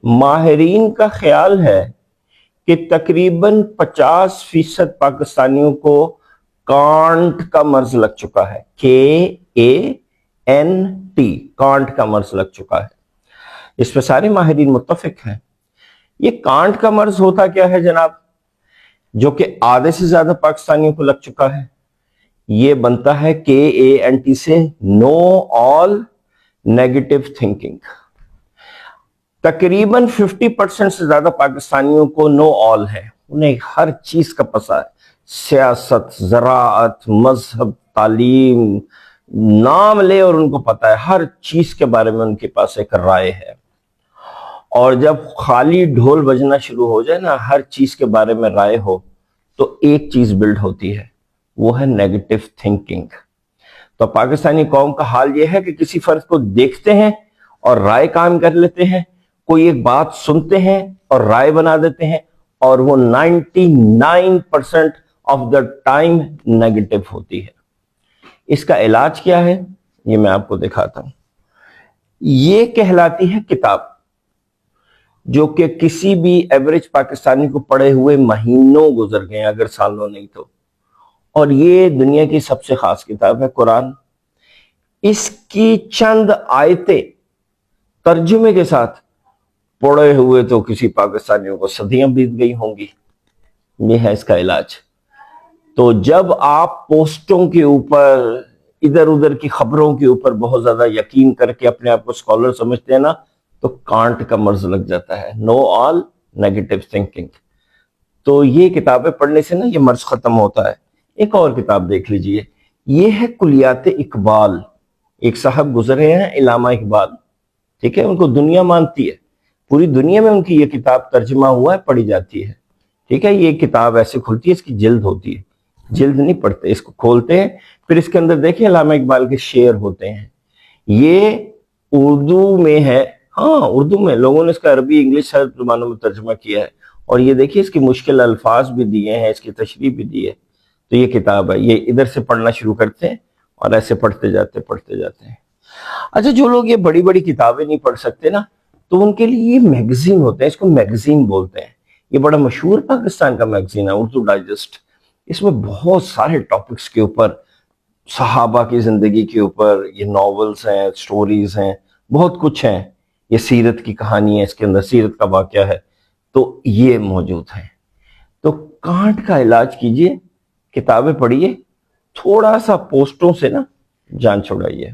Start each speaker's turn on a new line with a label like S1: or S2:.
S1: ماہرین کا خیال ہے کہ تقریباً 50% پاکستانیوں کو کانٹ کا مرض لگ چکا ہے. KANT کانٹ کا مرض لگ چکا ہے. اس پہ سارے ماہرین متفق ہیں. یہ کانٹ کا مرض ہوتا کیا ہے جناب؟ جو کہ آدھے سے زیادہ پاکستانیوں کو لگ چکا ہے. یہ بنتا ہے KANT سے نو آل نیگیٹو تھنکنگ. تقریباً 50% سے زیادہ پاکستانیوں کو نو آل ہے. انہیں ہر چیز کا پتہ ہے. سیاست، زراعت، مذہب، تعلیم، نام لے اور ان کو پتہ ہے. ہر چیز کے بارے میں ان کے پاس ایک رائے ہے. اور جب خالی ڈھول بجنا شروع ہو جائے نا، ہر چیز کے بارے میں رائے ہو، تو ایک چیز بلڈ ہوتی ہے، وہ ہے نیگیٹو تھنکنگ. تو پاکستانی قوم کا حال یہ ہے کہ کسی فرد کو دیکھتے ہیں اور رائے قائم کر لیتے ہیں، کوئی ایک بات سنتے ہیں اور رائے بنا دیتے ہیں، اور وہ 99% آف دا ٹائم نیگیٹو ہوتی ہے. اس کا علاج کیا ہے یہ میں آپ کو دکھاتا ہوں. یہ کہلاتی ہے کتاب، جو کہ کسی بھی ایوریج پاکستانی کو پڑھے ہوئے مہینوں گزر گئے اگر سالوں نہیں تو. اور یہ دنیا کی سب سے خاص کتاب ہے قرآن. اس کی چند آیتیں ترجمے کے ساتھ پڑھے ہوئے تو کسی پاکستانیوں کو صدیاں بیت گئی ہوں گی. یہ ہے اس کا علاج. تو جب آپ پوسٹوں کے اوپر، ادھر ادھر کی خبروں کے اوپر بہت زیادہ یقین کر کے اپنے آپ کو اسکالر سمجھتے ہیں نا، تو کانٹ کا مرض لگ جاتا ہے، نو آل نیگیٹو تھنکنگ. تو یہ کتابیں پڑھنے سے نا یہ مرض ختم ہوتا ہے. ایک اور کتاب دیکھ لیجئے، یہ ہے کلیات اقبال. ایک صاحب گزرے ہیں علامہ اقبال، ٹھیک ہے، ان کو دنیا مانتی ہے، پوری دنیا میں ان کی یہ کتاب ترجمہ ہوا ہے، پڑھی جاتی ہے. ٹھیک ہے، یہ کتاب ایسے کھلتی ہے، اس کی جلد ہوتی ہے، جلد نہیں پڑھتے، اس کو کھولتے ہیں، پھر اس کے اندر دیکھیں علامہ اقبال کے شعر ہوتے ہیں. یہ اردو میں ہے، ہاں اردو میں، لوگوں نے اس کا عربی انگلش ہر زبانوں میں ترجمہ کیا ہے. اور یہ دیکھیے اس کی مشکل الفاظ بھی دیے ہیں، اس کی تشریح بھی دی ہے. تو یہ کتاب ہے، یہ ادھر سے پڑھنا شروع کرتے ہیں اور ایسے پڑھتے جاتے ہیں. اچھا، جو لوگ یہ بڑی بڑی کتابیں نہیں پڑھ سکتے نا، تو ان کے لیے یہ میگزین ہوتے ہیں، اس کو میگزین بولتے ہیں. یہ بڑا مشہور پاکستان کا میگزین ہے، اردو ڈائجسٹ. اس میں بہت سارے ٹاپکس کے اوپر، صحابہ کی زندگی کے اوپر، یہ ناولز ہیں، سٹوریز ہیں، بہت کچھ ہیں. یہ سیرت کی کہانی ہے، اس کے اندر سیرت کا واقعہ ہے، تو یہ موجود ہیں. تو کانٹ کا علاج کیجئے، کتابیں پڑھیے، تھوڑا سا پوسٹوں سے نا جان چھڑائیے.